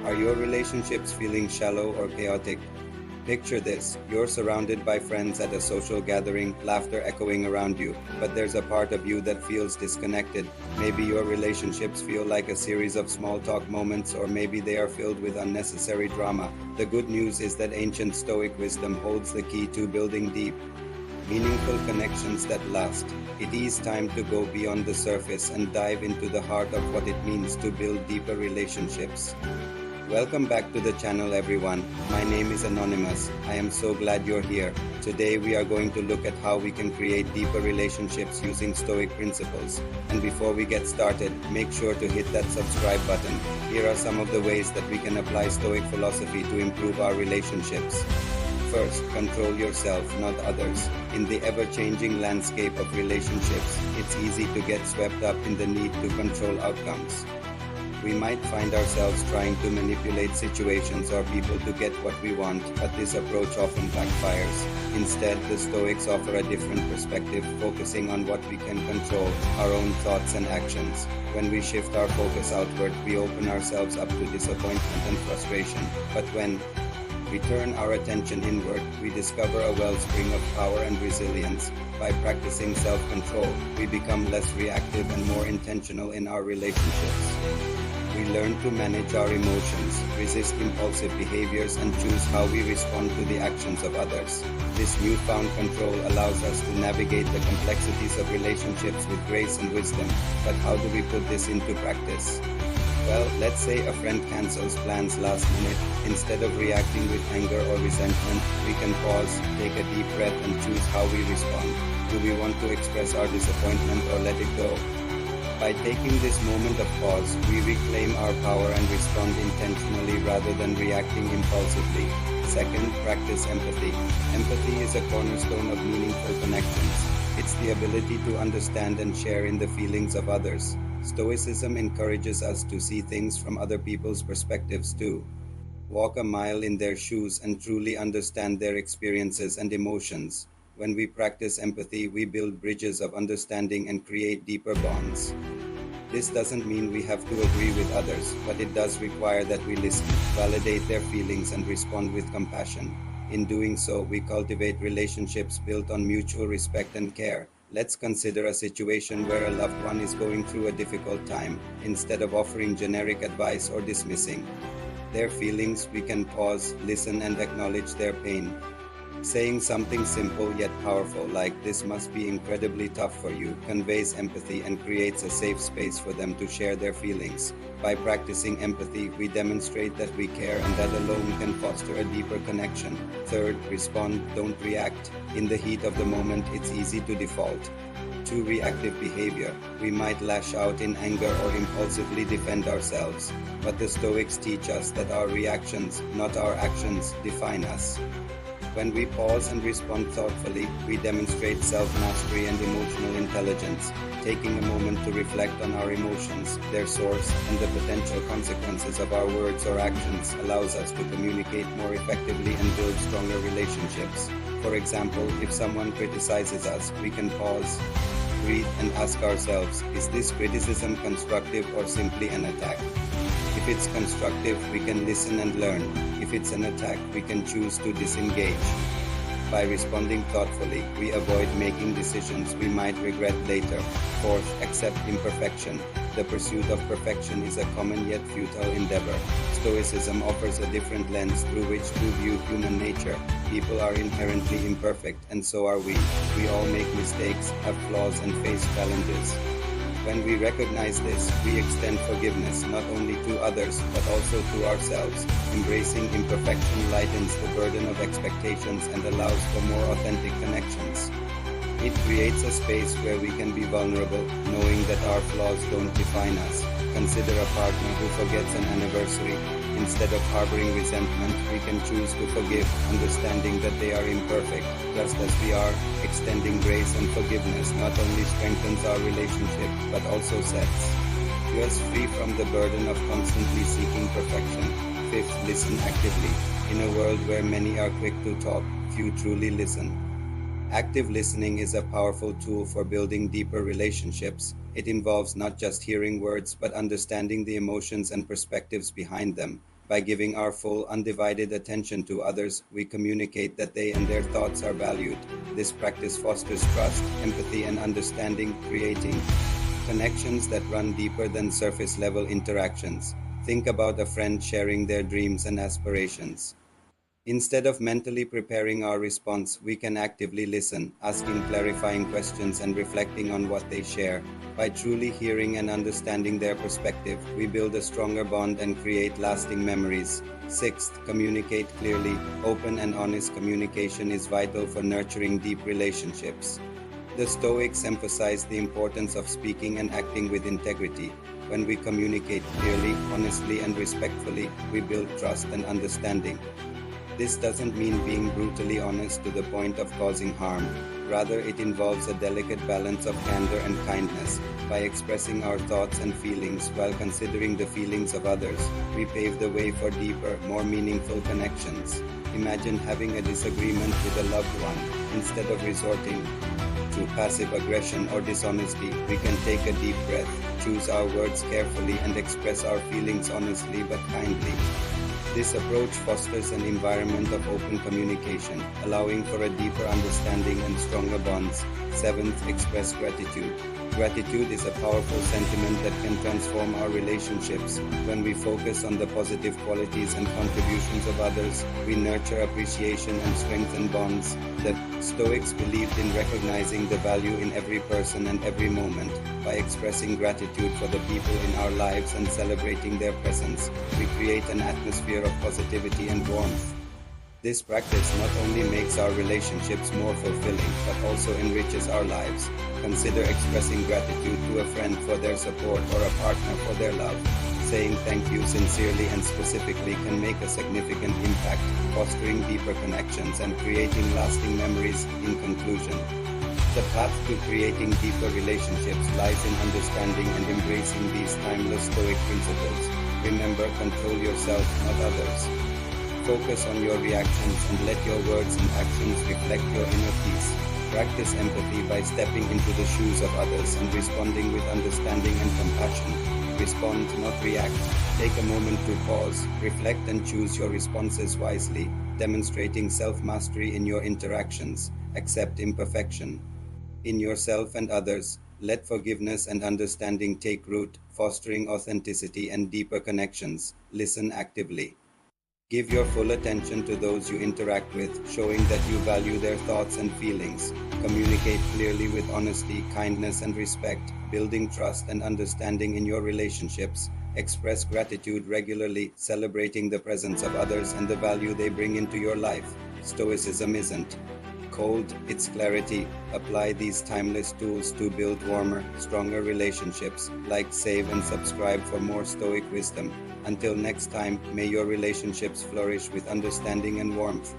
Are your relationships feeling shallow or chaotic? Picture this: you're surrounded by friends at a social gathering, laughter echoing around you, but there's a part of you that feels disconnected. Maybe your relationships feel like a series of small talk moments, or maybe they are filled with unnecessary drama. The good news is that ancient Stoic wisdom holds the key to building deep, meaningful connections that last. It is time to go beyond the surface and dive into the heart of what it means to build deeper relationships. Welcome back to the channel, everyone. My name is Anonymous. I am so glad you're here. Today we are going to look at how we can create deeper relationships using Stoic principles. And before we get started, make sure to hit that subscribe button. Here are some of the ways that we can apply Stoic philosophy to improve our relationships. First, control yourself, not others. In the ever-changing landscape of relationships, it's easy to get swept up in the need to control outcomes. We might find ourselves trying to manipulate situations or people to get what we want, but this approach often backfires. Instead, the Stoics offer a different perspective, focusing on what we can control, our own thoughts and actions. When we shift our focus outward, we open ourselves up to disappointment and frustration. But when we turn our attention inward, we discover a wellspring of power and resilience. By practicing self-control, we become less reactive and more intentional in our relationships. We learn to manage our emotions, resist impulsive behaviors, and choose how we respond to the actions of others. This newfound control allows us to navigate the complexities of relationships with grace and wisdom. But how do we put this into practice? Well, let's say a friend cancels plans last minute. Instead of reacting with anger or resentment, we can pause, take a deep breath, and choose how we respond. Do we want to express our disappointment or let it go? By taking this moment of pause, we reclaim our power and respond intentionally rather than reacting impulsively. Second, practice empathy. Empathy is a cornerstone of meaningful connections. It's the ability to understand and share in the feelings of others. Stoicism encourages us to see things from other people's perspectives too. Walk a mile in their shoes and truly understand their experiences and emotions. When we practice empathy, we build bridges of understanding and create deeper bonds. This doesn't mean we have to agree with others, but it does require that we listen, validate their feelings, and respond with compassion. In doing so, we cultivate relationships built on mutual respect and care. Let's consider a situation where a loved one is going through a difficult time. Instead of offering generic advice or dismissing their feelings, we can pause, listen, and acknowledge their pain. Saying something simple yet powerful like "this must be incredibly tough for you" conveys empathy and creates a safe space for them to share their feelings. By practicing empathy, we demonstrate that we care, and that alone can foster a deeper connection. Third, respond, don't react. In the heat of the moment, it's easy to default to reactive behavior. We might lash out in anger or impulsively defend ourselves. But the Stoics teach us that our reactions, not our actions, define us. When we pause and respond thoughtfully, we demonstrate self-mastery and emotional intelligence. Taking a moment to reflect on our emotions, their source, and the potential consequences of our words or actions allows us to communicate more effectively and build stronger relationships. For example, if someone criticizes us, we can pause, breathe, and ask ourselves, is this criticism constructive or simply an attack? If it's constructive, we can listen and learn. If it's an attack, we can choose to disengage. By responding thoughtfully, we avoid making decisions we might regret later. Fourth, accept imperfection. The pursuit of perfection is a common yet futile endeavor. Stoicism offers a different lens through which to view human nature. People are inherently imperfect, and so are we. We all make mistakes, have flaws, and face challenges. When we recognize this, we extend forgiveness not only to others but also to ourselves. Embracing imperfection lightens the burden of expectations and allows for more authentic connections. It creates a space where we can be vulnerable, knowing that our flaws don't define us. Consider a partner who forgets an anniversary. Instead of harboring resentment, we can choose to forgive, understanding that they are imperfect. Just as we are, extending grace and forgiveness not only strengthens our relationship, but also sets us free from the burden of constantly seeking perfection. Fifth, listen actively. In a world where many are quick to talk, few truly listen. Active listening is a powerful tool for building deeper relationships. It involves not just hearing words, but understanding the emotions and perspectives behind them. By giving our full, undivided attention to others, we communicate that they and their thoughts are valued. This practice fosters trust, empathy, and understanding, creating connections that run deeper than surface level interactions. Think about a friend sharing their dreams and aspirations. Instead of mentally preparing our response, we can actively listen, asking clarifying questions and reflecting on what they share. By truly hearing and understanding their perspective, we build a stronger bond and create lasting memories. Sixth, communicate clearly. Open and honest communication is vital for nurturing deep relationships. The Stoics emphasize the importance of speaking and acting with integrity. When we communicate clearly, honestly, and respectfully, we build trust and understanding. This doesn't mean being brutally honest to the point of causing harm. Rather, it involves a delicate balance of candor and kindness. By expressing our thoughts and feelings while considering the feelings of others, we pave the way for deeper, more meaningful connections. Imagine having a disagreement with a loved one. Instead of resorting to passive aggression or dishonesty, we can take a deep breath, choose our words carefully, and express our feelings honestly but kindly. This approach fosters an environment of open communication, allowing for a deeper understanding and stronger bonds. Seventh, express gratitude. Gratitude is a powerful sentiment that can transform our relationships. When we focus on the positive qualities and contributions of others, we nurture appreciation and strengthen bonds. The Stoics believed in recognizing the value in every person and every moment. By expressing gratitude for the people in our lives and celebrating their presence, we create an atmosphere of positivity and warmth. This practice not only makes our relationships more fulfilling, but also enriches our lives. Consider expressing gratitude to a friend for their support or a partner for their love. Saying thank you sincerely and specifically can make a significant impact, fostering deeper connections and creating lasting memories. In conclusion, the path to creating deeper relationships lies in understanding and embracing these timeless Stoic principles. Remember, control yourself, not others. Focus on your reactions and let your words and actions reflect your inner peace. Practice empathy by stepping into the shoes of others and responding with understanding and compassion. Respond, not react. Take a moment to pause, reflect, and choose your responses wisely, demonstrating self-mastery in your interactions. Accept imperfection in yourself and others. Let forgiveness and understanding take root, fostering authenticity and deeper connections. Listen actively. Give your full attention to those you interact with, showing that you value their thoughts and feelings. Communicate clearly with honesty, kindness, and respect, building trust and understanding in your relationships. Express gratitude regularly, celebrating the presence of others and the value they bring into your life. Stoicism isn't cold, it's clarity. Apply these timeless tools to build warmer, stronger relationships. Like, save, and subscribe for more Stoic wisdom. Until next time, may your relationships flourish with understanding and warmth.